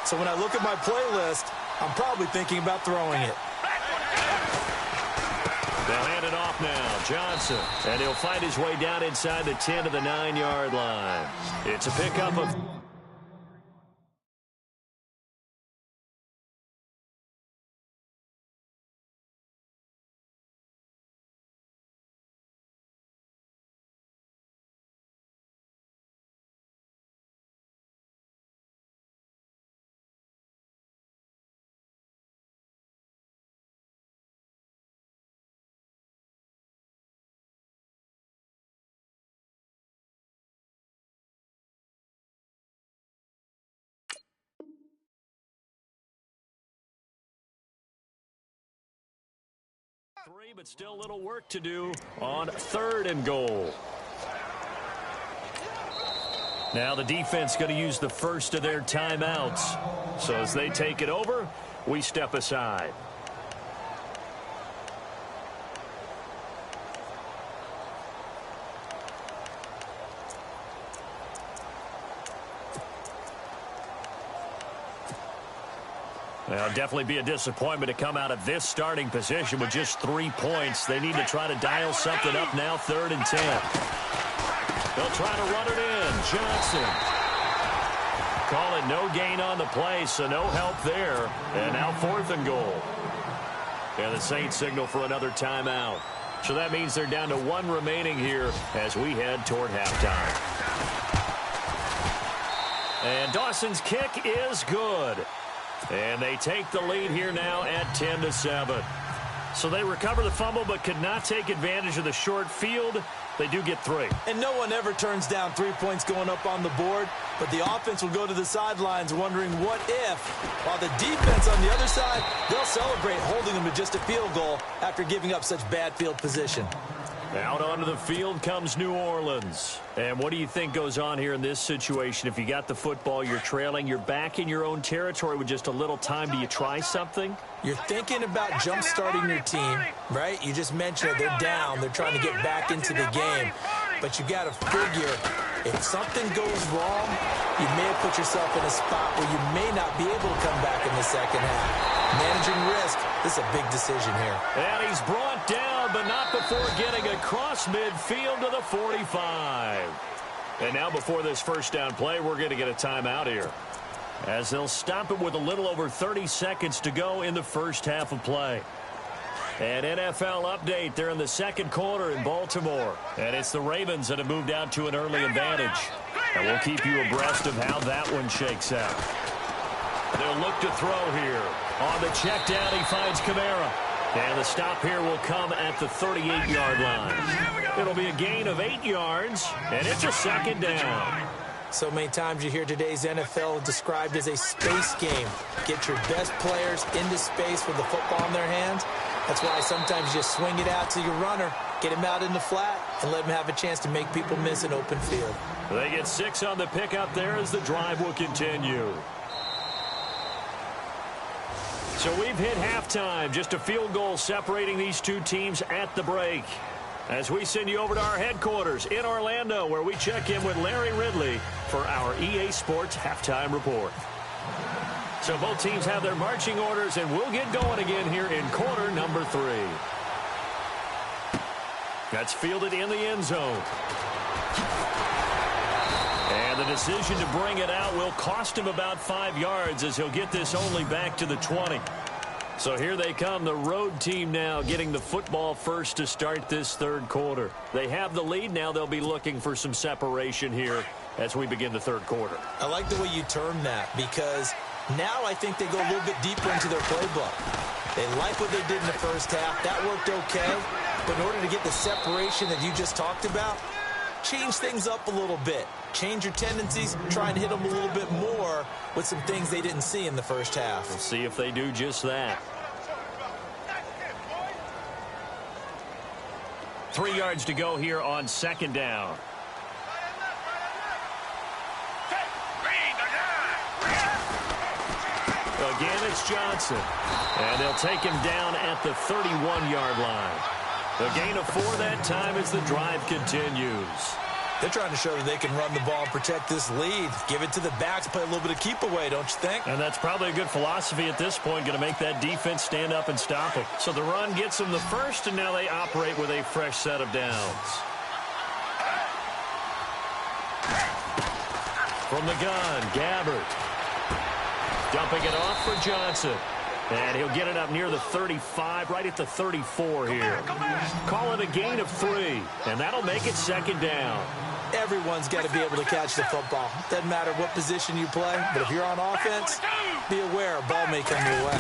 So when I look at my playlist, I'm probably thinking about throwing it. They'll hand it off now. Johnson. And he'll find his way down inside the 10 to the 9-yard line. It's a pickup of... but still a little work to do on 3rd and goal. Now the defense going to use the first of their timeouts. So as they take it over, we step aside. Well, definitely be a disappointment to come out of this starting position with just 3 points. They need to try to dial something up now, 3rd and 10. They'll try to run it in. Johnson. Call it no gain on the play, so no help there. And now 4th and goal. And the Saints signal for another timeout. So that means they're down to 1 remaining here as we head toward halftime. And Dawson's kick is good. And they take the lead here now at 10-7. So they recover the fumble but could not take advantage of the short field. They do get 3. And no one ever turns down 3 points going up on the board, but the offense will go to the sidelines wondering what if, while the defense on the other side, they'll celebrate holding them to just a field goal after giving up such bad field position. Out onto the field comes New Orleans. And what do you think goes on here in this situation? If you got the football, you're trailing, you're back in your own territory with just a little time. Do you try something? You're thinking about jump-starting your team, right? You just mentioned it. They're down. They're trying to get back into the game. But you got to figure, if something goes wrong, you may have put yourself in a spot where you may not be able to come back in the second half. Managing risk, this is a big decision here. And he's brought down, but not before getting across midfield to the 45. And now before this first down play, we're going to get a timeout here, as they'll stop it with a little over 30 seconds to go in the first half of play. An NFL update. They're in the second quarter in Baltimore. And it's the Ravens that have moved out to an early advantage. And we'll keep you abreast of how that one shakes out. They'll look to throw here. On the check down, he finds Kamara. And the stop here will come at the 38-yard line. It'll be a gain of 8 yards, and it's a second down. So many times you hear today's NFL described as a space game. Get your best players into space with the football in their hands. That's why sometimes you just swing it out to your runner, get him out in the flat, and let him have a chance to make people miss an open field. They get 6 on the pickup there as the drive will continue. So we've hit halftime. Just a field goal separating these two teams at the break. As we send you over to our headquarters in Orlando, where we check in with Larry Ridley for our EA Sports Halftime Report. So both teams have their marching orders, and we'll get going again here in quarter number 3. That's fielded in the end zone. And the decision to bring it out will cost him about 5 yards, as he'll get this only back to the 20. So here they come, the road team now getting the football first to start this third quarter. They have the lead. Now they'll be looking for some separation here as we begin the third quarter. I like the way you term that, because now I think they go a little bit deeper into their playbook. They like what they did in the first half. That worked okay. But in order to get the separation that you just talked about, change things up a little bit. Change your tendencies, try and hit them a little bit more with some things they didn't see in the first half. We'll see if they do just that. 3 yards to go here on second down. Again, it's Johnson. And they'll take him down at the 31-yard line. A gain of 4 that time as the drive continues. They're trying to show that they can run the ball and protect this lead. Give it to the backs, play a little bit of keep away, don't you think? And that's probably a good philosophy at this point, going to make that defense stand up and stop them. So the run gets them the first, and now they operate with a fresh set of downs. From the gun, Gabbert. Dumping it off for Johnson. And he'll get it up near the 35, right at the 34 here. Call it a gain of 3, and that'll make it second down. Everyone's got to be able to catch the football. Doesn't matter what position you play, but if you're on offense, be aware a ball may come your way.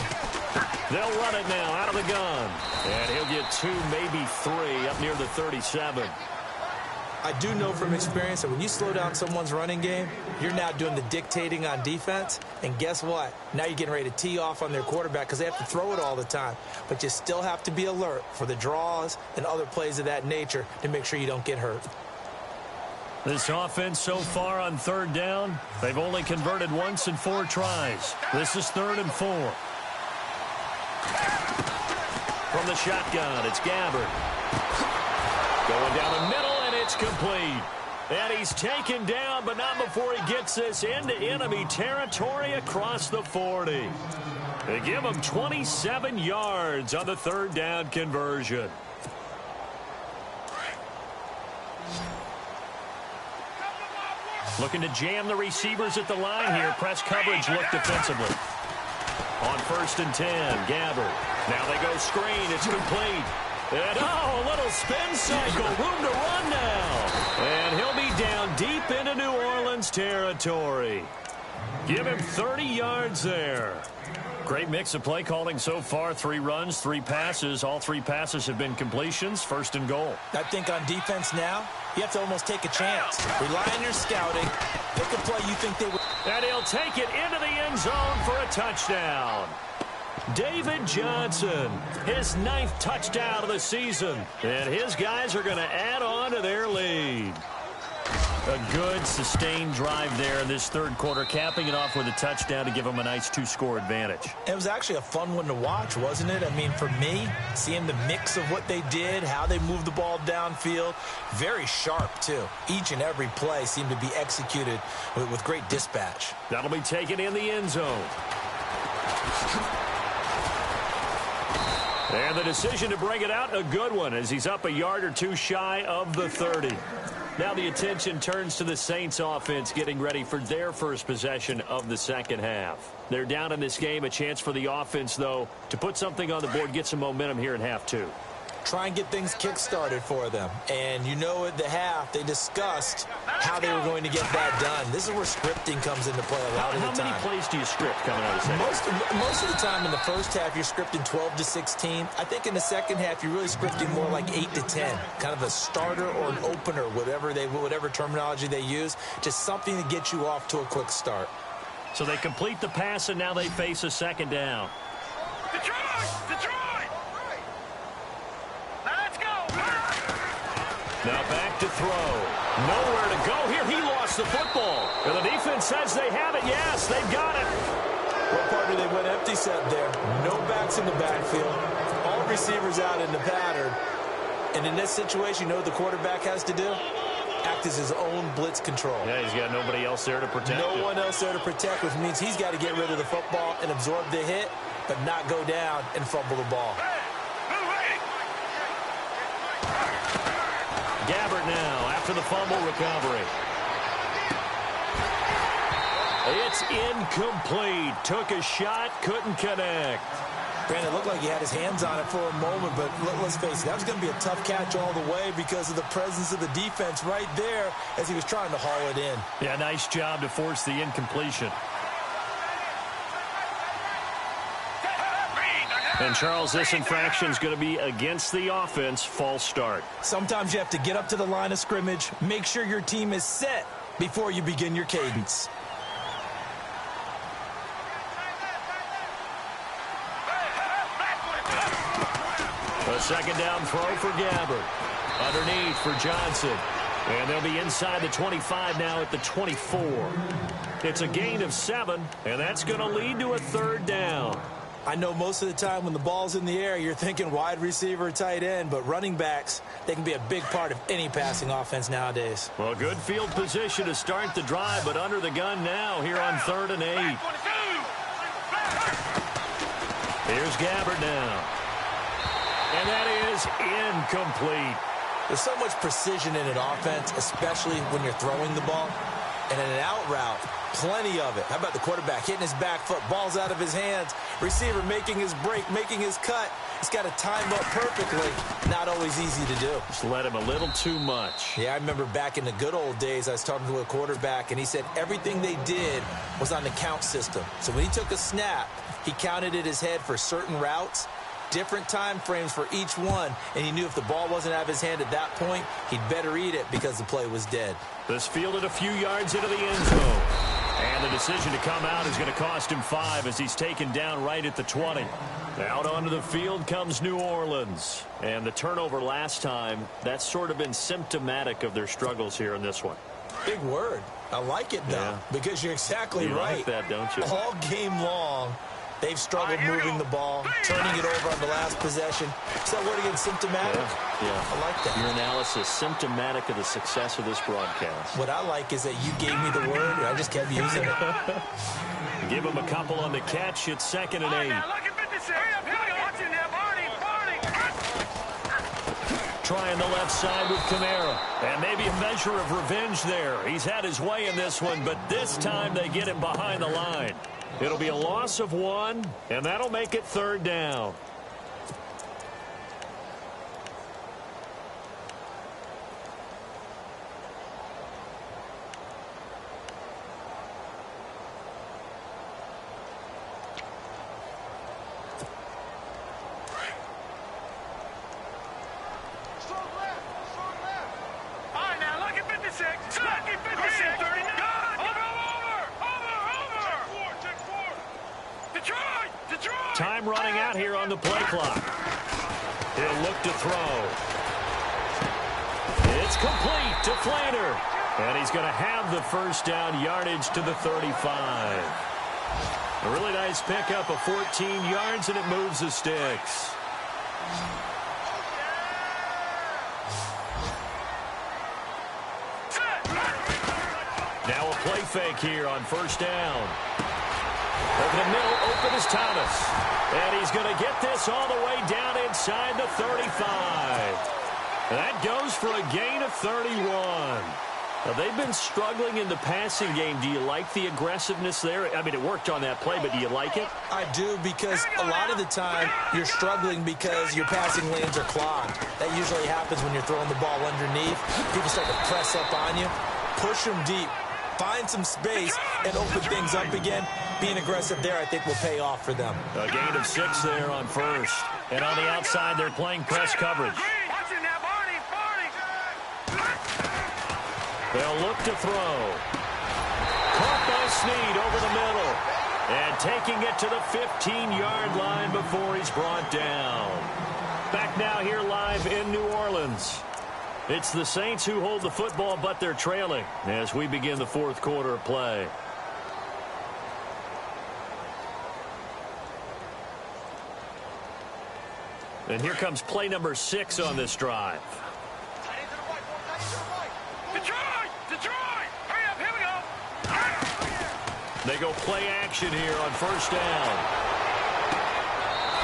They'll run it now out of the gun. And he'll get 2, maybe 3, up near the 37. I do know from experience that when you slow down someone's running game, you're now doing the dictating on defense. And guess what? Now you're getting ready to tee off on their quarterback because they have to throw it all the time. But you still have to be alert for the draws and other plays of that nature to make sure you don't get hurt. This offense so far on third down, they've only converted once in 4 tries. This is 3rd and 4. From the shotgun, it's Gabbert. Going down the middle, and it's complete. And he's taken down, but not before he gets this into enemy territory across the 40. They give him 27 yards on the 3rd down conversion. Looking to jam the receivers at the line here. Press coverage look defensively. On 1st and 10, Gabbert. Now they go screen. It's complete. And, a little spin cycle. Room to run now. And he'll be down deep into New Orleans territory. Give him 30 yards there. Great mix of play calling so far. 3 runs, 3 passes. All 3 passes have been completions. 1st and goal. I think on defense now, you have to almost take a chance. Rely on your scouting. Pick a play you think they would. And he'll take it into the end zone for a touchdown. David Johnson, his 9th touchdown of the season. And his guys are going to add on to their lead. A good, sustained drive there in this 3rd quarter, capping it off with a touchdown to give them a nice 2-score advantage. It was actually a fun one to watch, wasn't it? I mean, for me, seeing the mix of what they did, how they moved the ball downfield, very sharp, too. Each and every play seemed to be executed with great dispatch. That'll be taken in the end zone. And the decision to bring it out, a good one, as he's up a yard or 2 shy of the 30. Now the attention turns to the Saints offense getting ready for their first possession of the second half. They're down in this game. A chance for the offense, though, to put something on the board, get some momentum here in half 2. Try and get things kick-started for them. And you know at the half, they discussed how they were going to get that done. This is where scripting comes into play a lot of the time. How many plays do you script coming out of the second? Most of the time in the first half, you're scripting 12 to 16. I think in the second half, you're really scripting more like 8 to 10. Kind of a starter or an opener, whatever terminology they use. Just something to get you off to a quick start. So they complete the pass, and now they face a second down. Now back to throw. Nowhere to go here. He lost the football. And the defense says they have it. Yes, they've got it. What part do they went empty set there? No backs in the backfield. All receivers out in the pattern. And in this situation, you know what the quarterback has to do? Act as his own blitz control. Yeah, he's got nobody else there to protect him. No one else there to protect, which means he's got to get rid of the football and absorb the hit, but not go down and fumble the ball. Gabbert now after the fumble recovery. It's incomplete. Took a shot, couldn't connect. Brandon, it looked like he had his hands on it for a moment, but let's face it, that was going to be a tough catch all the way because of the presence of the defense right there as he was trying to haul it in. Yeah, nice job to force the incompletion. And, Charles, this infraction is going to be against the offense. False start. Sometimes you have to get up to the line of scrimmage, make sure your team is set before you begin your cadence. A second down throw for Gabbert. Underneath for Johnson. And they'll be inside the 25 now at the 24. It's a gain of 7, and that's going to lead to a 3rd down. I know most of the time when the ball's in the air, you're thinking wide receiver, tight end, but running backs, they can be a big part of any passing offense nowadays. Well, good field position to start the drive, but under the gun now here on 3rd and 8. Here's Gabbard now. And that is incomplete. There's so much precision in an offense, especially when you're throwing the ball. And in an out route, plenty of it. How about the quarterback hitting his back foot, ball's out of his hands, receiver making his break, making his cut. He's got to time up perfectly. Not always easy to do. Just let him a little too much. Yeah, I remember back in the good old days, I was talking to a quarterback, and he said everything they did was on the count system. So when he took a snap, he counted in his head for certain routes, different time frames for each one, and he knew if the ball wasn't out of his hand at that point, he'd better eat it because the play was dead. This fielded a few yards into the end zone. And the decision to come out is going to cost him 5 as he's taken down right at the 20. Out onto the field comes New Orleans. And the turnover last time, that's sort of been symptomatic of their struggles here in this one. Big word. I like it, though, because you're exactly right. You like that, don't you? All game long, they've struggled moving the ball, turning it over on the last possession. Is that word again, symptomatic? Yeah. I like that. Your analysis, symptomatic of the success of this broadcast. What I like is that you gave me the word, and I just kept using it. Give him a couple on the catch. It's 2nd and 8. Trying the left side with Kamara. And maybe a measure of revenge there. He's had his way in this one, but this time they get him behind the line. It'll be a loss of 1, and that'll make it 3rd down. Time running out here on the play clock. He'll look to throw. It's complete to Flaner. And he's going to have the first down, yardage to the 35. A really nice pickup of 14 yards, and it moves the sticks. Now a play fake here on 1st down. Over the middle, open is Thomas. And he's going to get this all the way down inside the 35. That goes for a gain of 31. Now, they've been struggling in the passing game. Do you like the aggressiveness there? I mean, it worked on that play, but do you like it? I do, because a lot of the time you're struggling because your passing lanes are clogged. That usually happens when you're throwing the ball underneath. People start to press up on you. Push them deep. Find some space and open things up again. Being aggressive there, I think, will pay off for them. A gain of 6 there on 1st. And on the outside, they're playing press coverage. They'll look to throw. Caught by Snead over the middle. And taking it to the 15-yard line before he's brought down. Back now here live in New Orleans. It's the Saints who hold the football, but they're trailing as we begin the 4th quarter of play. And here comes play number 6 on this drive. They go play action here on 1st down.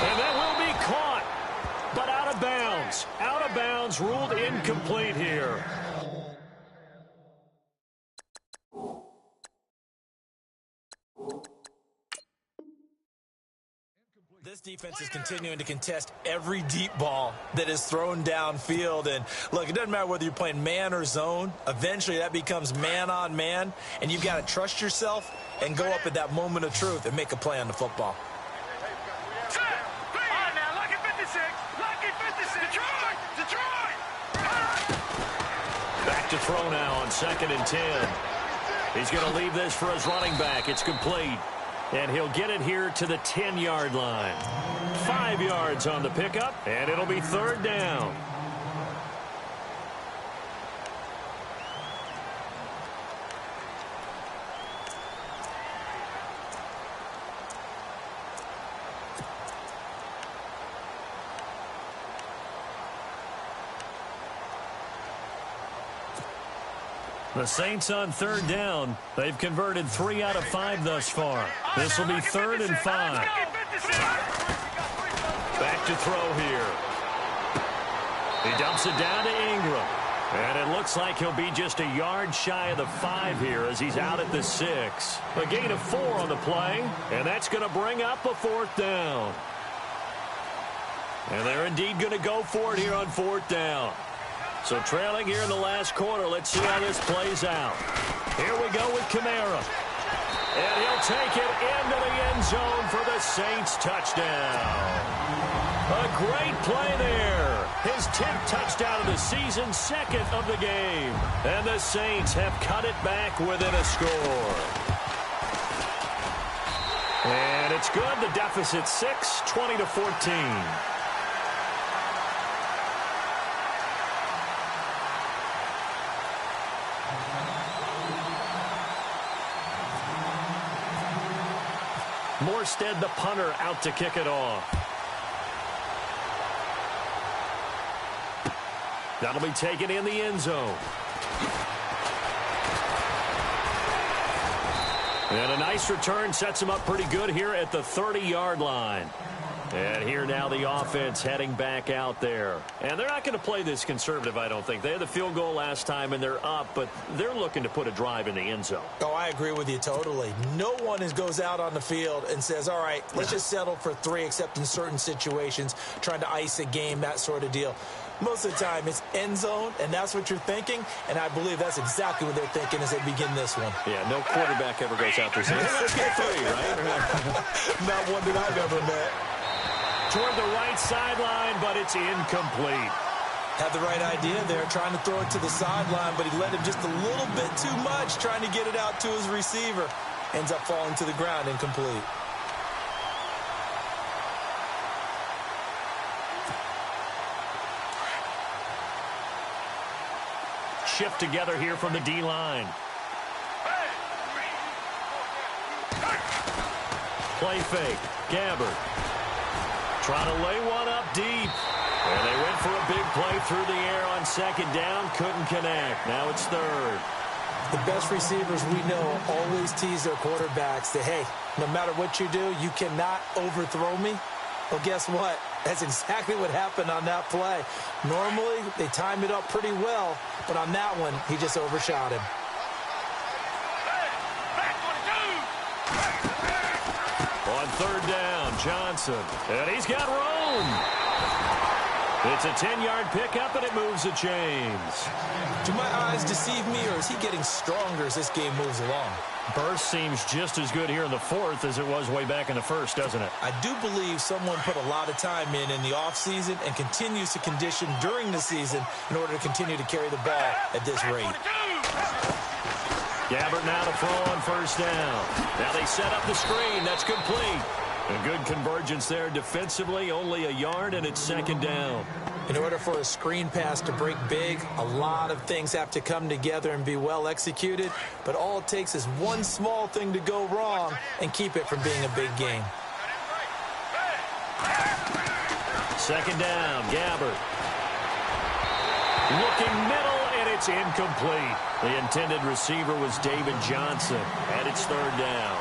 And that will be caught, but out of bounds. Out of bounds, ruled incomplete here. This defense is continuing to contest every deep ball that is thrown downfield. And, look, it doesn't matter whether you're playing man or zone. Eventually, that becomes man on man. And you've got to trust yourself and go up at that moment of truth and make a play on the football. Back to throw now on 2nd and 10. He's going to leave this for his running back. It's complete. And he'll get it here to the 10-yard line. 5 yards on the pickup, and it'll be 3rd down. The Saints on third down. They've converted 3 out of 5 thus far. This will be 3rd and 5. Back to throw here. He dumps it down to Ingram. And it looks like he'll be just a yard shy of the 5 here as he's out at the 6. A gain of 4 on the play, and that's going to bring up a 4th down. And they're indeed going to go for it here on 4th down. So trailing here in the last quarter, let's see how this plays out. Here we go with Kamara. And he'll take it into the end zone for the Saints touchdown. A great play there. His 10th touchdown of the season, 2nd of the game. And the Saints have cut it back within a score. And it's good. The deficit 6, 20-14. Morstead, the punter, out to kick it off. That'll be taken in the end zone. And a nice return sets him up pretty good here at the 30-yard line. And here now the offense heading back out there. And they're not going to play this conservative, I don't think. They had the field goal last time, and they're up, but they're looking to put a drive in the end zone. Oh, I agree with you totally. No one goes out on the field and says, all right, let's just settle for 3, except in certain situations, trying to ice a game, that sort of deal. Most of the time, it's end zone, and that's what you're thinking, and I believe that's exactly what they're thinking as they begin this one. Yeah, no quarterback ever goes out there saying, hey, let's get 3, right? Not one that I've ever met. Toward the right sideline, but it's incomplete. Had the right idea there, trying to throw it to the sideline, but he let him just a little bit too much, trying to get it out to his receiver. Ends up falling to the ground, incomplete. Shift together here from the D-line. Play fake. Gabbard. Trying to lay one up deep. And they went for a big play through the air on 2nd down. Couldn't connect. Now it's 3rd. The best receivers we know always tease their quarterbacks that, hey, no matter what you do, you cannot overthrow me. Well, guess what? That's exactly what happened on that play. Normally, they time it up pretty well, but on that one, he just overshot him. On 3rd down, Johnson. And he's got room. It's a 10-yard pickup, and it moves the chains. Do my eyes deceive me, or is he getting stronger as this game moves along? Burst seems just as good here in the 4th as it was way back in the 1st, doesn't it? I do believe someone put a lot of time in the offseason and continues to condition during the season in order to continue to carry the ball at this rate. Gabbard now to throw on 1st down. Now they set up the screen. That's complete. A good convergence there defensively. Only a yard, and it's 2nd down. In order for a screen pass to break big, a lot of things have to come together and be well executed. But all it takes is one small thing to go wrong and keep it from being a big game. 2nd down, Gabbard. Looking middle, and it's incomplete. The intended receiver was David Johnson, and it's 3rd down.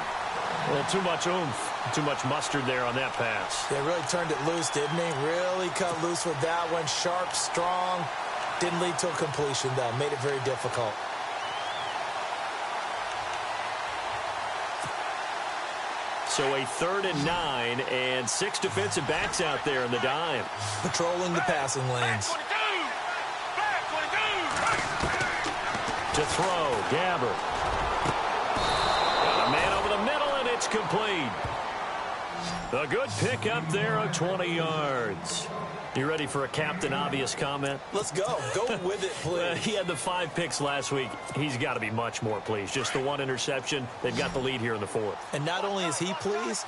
Well, too much oomph, too much mustard there on that pass. They really turned it loose, didn't he? Really cut loose with that one. Sharp, strong. Didn't lead to a completion, though. Made it very difficult. So a 3rd and 9, and 6 defensive backs out there in the dime. Patrolling the passing lanes. To throw, Gabbard. Got a man over the middle, and it's complete. A good pick up there of 20 yards. You ready for a Captain Obvious comment? Let's go. Go with it, please. He had the 5 picks last week. He's got to be much more pleased. Just the 1 interception. They've got the lead here in the 4th. And not only is he pleased,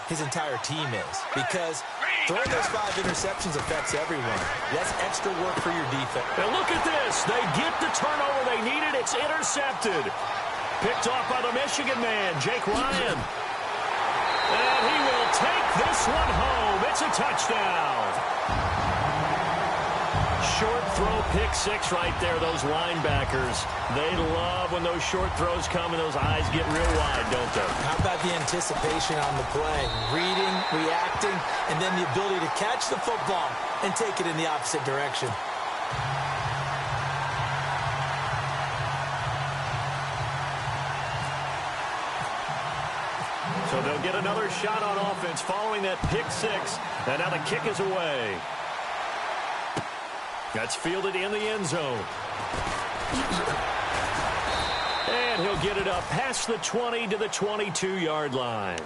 his entire team is. Because throwing those 5 interceptions affects everyone. That's extra work for your defense. Now look at this. They get the turnover they needed. It's intercepted. Picked off by the Michigan man, Jake Ryan. And he will take this one home. It's a touchdown. short throw pick six right there, those linebackers. They love when those short throws come and those eyes get real wide, don't they? How about the anticipation on the play? Reading, reacting, and then the ability to catch the football and take it in the opposite direction. So they'll get another shot on offense following that pick six. And now the kick is away. That's fielded in the end zone. And he'll get it up past the 20 to the 22-yard line.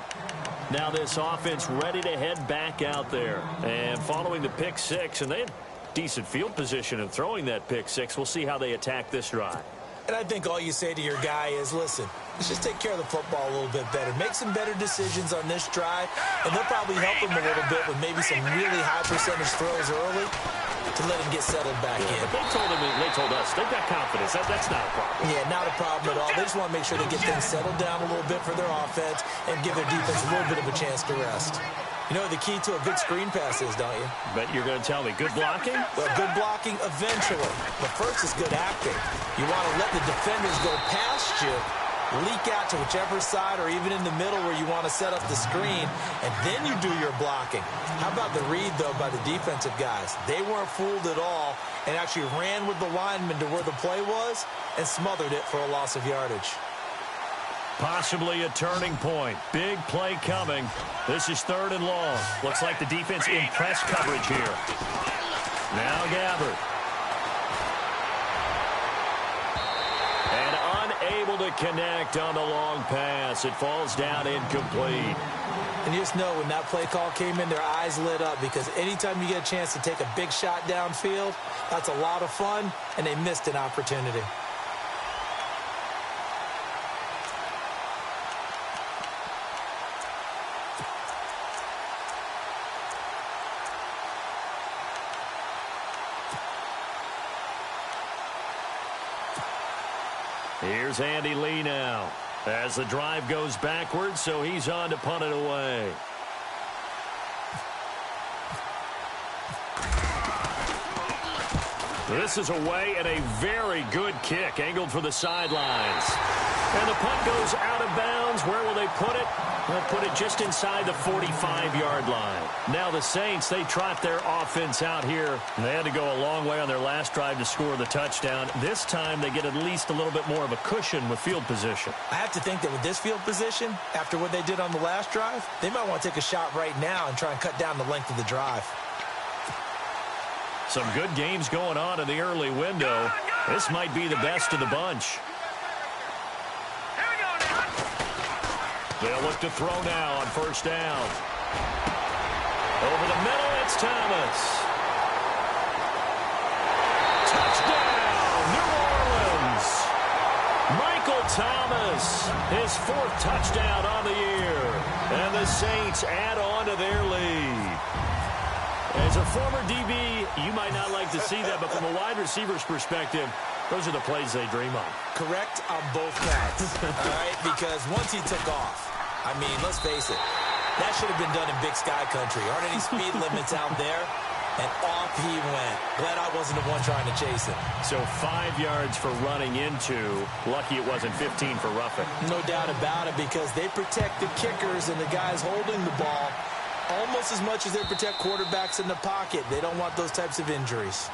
Now this offense ready to head back out there. And following the pick six, and they had decent field position in throwing that pick six. We'll see how they attack this drive. And I think all you say to your guy is, listen, let's just take care of the football a little bit better. Make some better decisions on this drive, and they'll probably help him a little bit with maybe some really high percentage throws early to let him get settled back in. But they told us they've got confidence. That's not a problem. Yeah, not a problem at all. They just want to make sure they get things settled down a little bit for their offense and give their defense a little bit of a chance to rest. You know what the key to a good screen pass is, don't you? But you're going to tell me good blocking? Well, good blocking eventually. But first is good acting. You want to let the defenders go past you, leak out to whichever side or even in the middle where you want to set up the screen, and then you do your blocking. How about the read, though, by the defensive guys? They weren't fooled at all and actually ran with the lineman to where the play was and smothered it for a loss of yardage. Possibly a turning point. Big play coming. This is 3rd and long. Looks like the defense in press coverage here. Now Gabbard. And unable to connect on the long pass. It falls down incomplete. And you just know when that play call came in, their eyes lit up because anytime you get a chance to take a big shot downfield, that's a lot of fun, and they missed an opportunity. Here's Andy Lee now as the drive goes backwards, so he's on to punt it away. This is away and a very good kick angled for the sidelines. And the punt goes out of bounds. Where will they put it? They'll put it just inside the 45-yard line. Now the Saints, they trot their offense out here. They had to go a long way on their last drive to score the touchdown. This time they get at least a little bit more of a cushion with field position. I have to think that with this field position, after what they did on the last drive, they might want to take a shot right now and try and cut down the length of the drive. Some good games going on in the early window. This might be the best of the bunch. They'll look to throw now on 1st down. Over the middle, it's Thomas. Touchdown, New Orleans. Michael Thomas, his 4th touchdown on the year. And the Saints add on to their lead. As a former DB, you might not like to see that, but from a wide receiver's perspective, those are the plays they dream of. Correct on both counts, all right? Because once he took off, I mean, let's face it, that should have been done in Big Sky Country. Aren't any speed limits out there? And off he went. Glad I wasn't the one trying to chase him. So 5 yards for running into. Lucky it wasn't 15 for roughing. No doubt about it, because they protect the kickers and the guys holding the ball almost as much as they protect quarterbacks in the pocket. They don't want those types of injuries.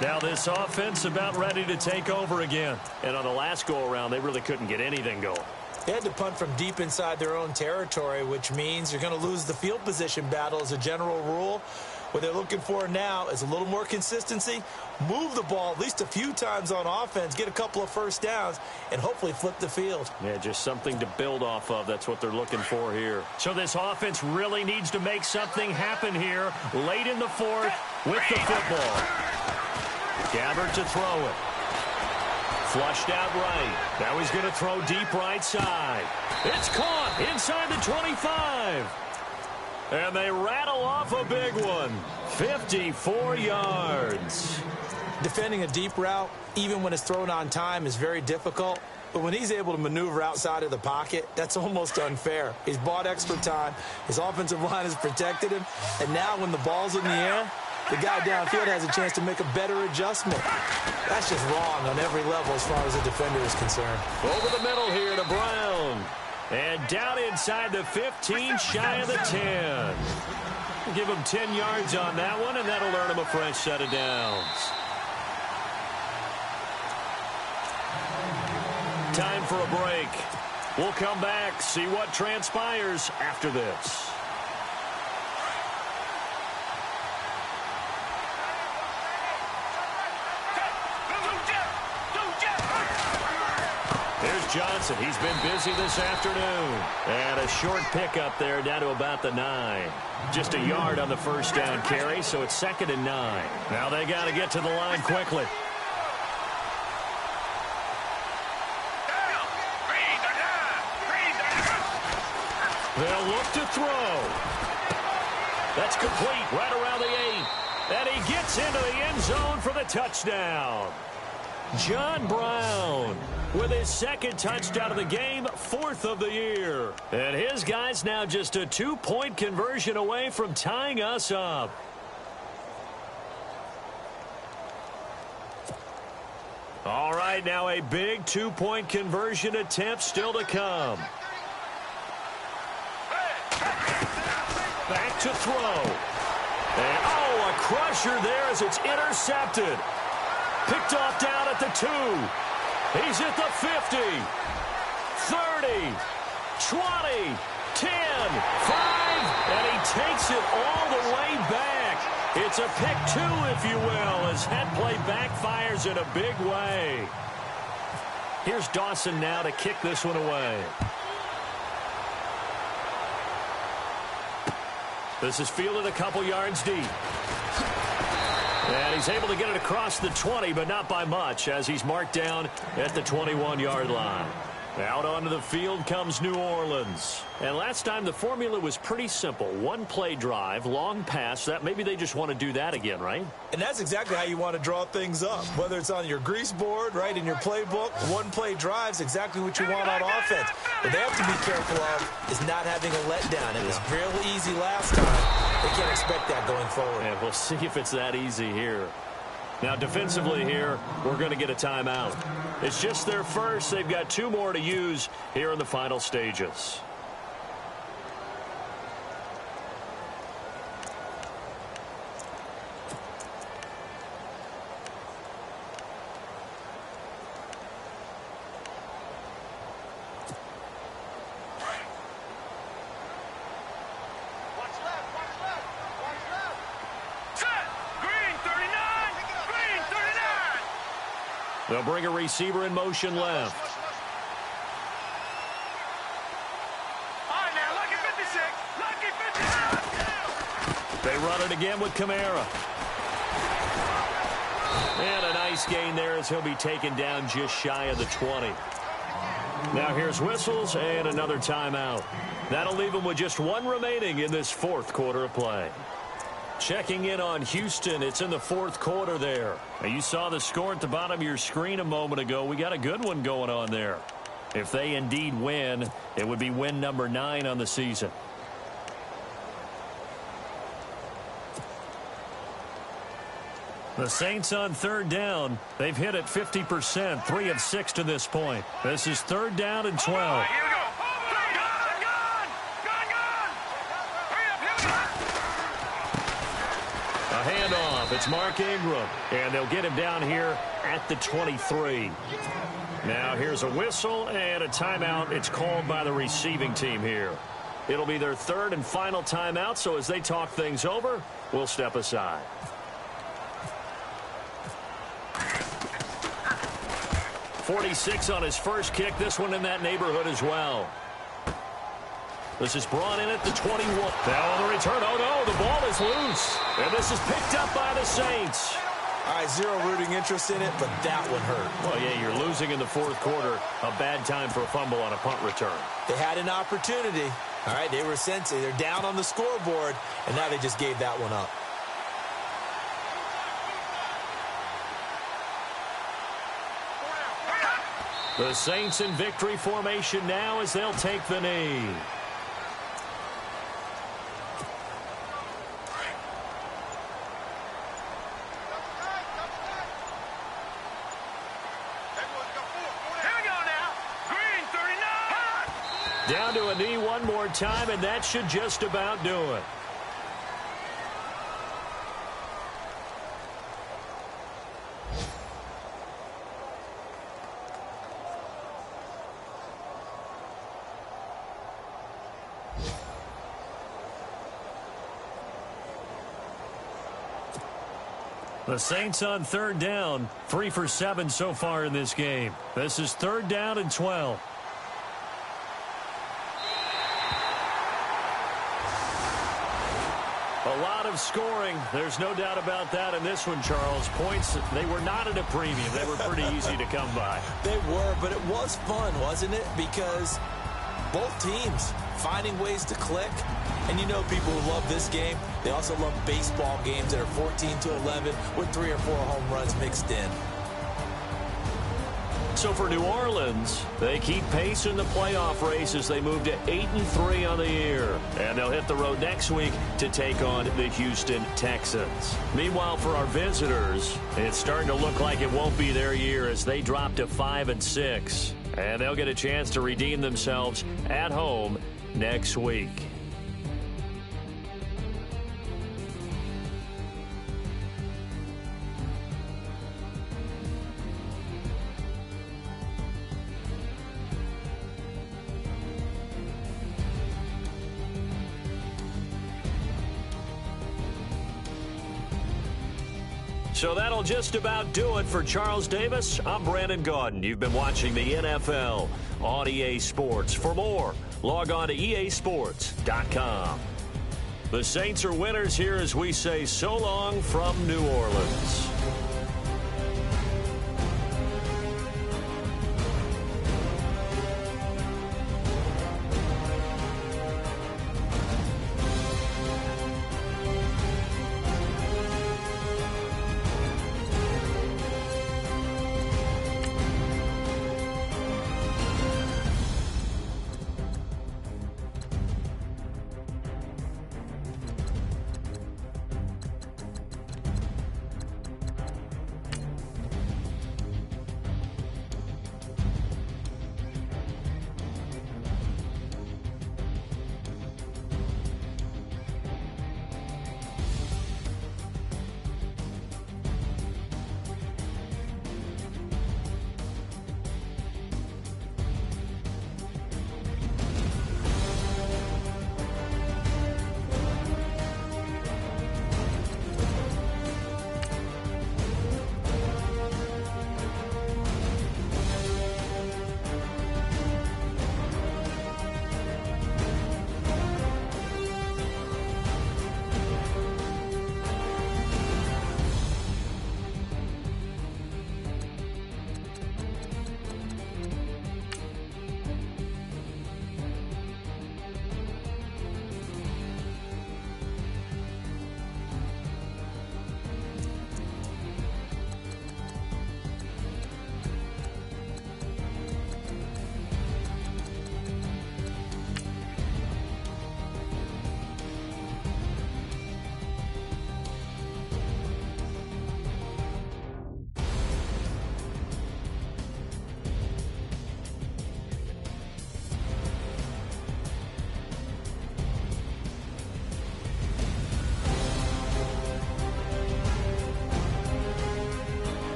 Now this offense about ready to take over again. And on the last go-around, they really couldn't get anything going. They had to punt from deep inside their own territory, which means you're going to lose the field position battle as a general rule. What they're looking for now is a little more consistency, move the ball at least a few times on offense, get a couple of 1st downs, and hopefully flip the field. Yeah, just something to build off of. That's what they're looking for here. So this offense really needs to make something happen here late in the 4th with the football. Gabbard to throw it. Flushed out right. Now he's going to throw deep right side. It's caught inside the 25. And they rattle off a big one. 54 yards. Defending a deep route, even when it's thrown on time, is very difficult. But when he's able to maneuver outside of the pocket, that's almost unfair. He's bought extra time. His offensive line has protected him. And now when the ball's in the air, the guy downfield has a chance to make a better adjustment. That's just wrong on every level as far as the defender is concerned. Over the middle here to Brown. And down inside the 15, shy of the 10. Give him 10 yards on that one, and that'll earn him a fresh set of downs. Time for a break. We'll come back, see what transpires after this. Here's Johnson. He's been busy this afternoon. And a short pickup there down to about the 9. Just a yard on the first down carry, so it's 2nd and 9. Now they got to get to the line quickly. They'll look to throw. That's complete right around the 8. And he gets into the end zone for the touchdown. John Brown with his 2nd touchdown of the game, 4th of the year. And his guy's now just a 2-point conversion away from tying us up. All right, now a big 2-point conversion attempt still to come. Back to throw. And, oh, a crusher there as it's intercepted. Picked off down at the 2. He's at the 50. 30. 20. 10. 5. And he takes it all the way back. It's a pick 2, if you will, as head play backfires in a big way. Here's Dawson now to kick this one away. This is fielded a couple yards deep. And he's able to get it across the 20, but not by much, as he's marked down at the 21-yard line. Out onto the field comes New Orleans. And last time the formula was pretty simple. One-play drive, long pass. That maybe they just want to do that again, right? And that's exactly how you want to draw things up. Whether it's on your grease board, right, in your playbook, one-play drive's exactly what you want on offense. What they have to be careful of is not having a letdown. It was real easy last time. They can't expect that going forward. And we'll see if it's that easy here. Now, defensively here, we're going to get a timeout. It's just their first. They've got 2 more to use here in the final stages. They'll bring a receiver in motion left. They run it again with Kamara. And a nice gain there as he'll be taken down just shy of the 20. Now here's whistles and another timeout. That'll leave them with just 1 remaining in this 4th quarter of play. Checking in on Houston. It's in the 4th quarter there. Now, you saw the score at the bottom of your screen a moment ago. We got a good one going on there. If they indeed win, it would be win number 9 on the season. The Saints on 3rd down. They've hit it 50%, 3 of 6 to this point. This is 3rd down and 12. Handoff. It's Mark Ingram. And they'll get him down here at the 23. Now here's a whistle and a timeout. It's called by the receiving team here. It'll be their 3rd and final timeout, so as they talk things over, we'll step aside. .46 on his first kick. This one in that neighborhood as well. This is brought in at the 21. Now on the return. Oh, no, the ball is loose. And this is picked up by the Saints. All right, 0 rooting interest in it, but that one hurt. Well, yeah, you're losing in the 4th quarter. A bad time for a fumble on a punt return. They had an opportunity. All right, they were sensing. They're down on the scoreboard, and now they just gave that one up. The Saints in victory formation now as they'll take the knee. Down to a knee one more time, and that should just about do it. The Saints on third down, 3 for 7 so far in this game. This is third down and 12. A lot of scoring. There's no doubt about that in this one, Charles. Points, they were not at a premium. They were pretty easy to come by. They were, but it was fun, wasn't it? Because both teams finding ways to click. And you know people who love this game, they also love baseball games that are 14-11 with 3 or 4 home runs mixed in. So for New Orleans, they keep pace in the playoff race as they move to 8-3 on the year. And they'll hit the road next week to take on the Houston Texans. Meanwhile, for our visitors, it's starting to look like it won't be their year as they drop to 5-6. And they'll get a chance to redeem themselves at home next week. So that'll just about do it for Charles Davis. I'm Brandon Gaudin. You've been watching the NFL on EA Sports. For more, log on to easports.com. The Saints are winners here as we say so long from New Orleans.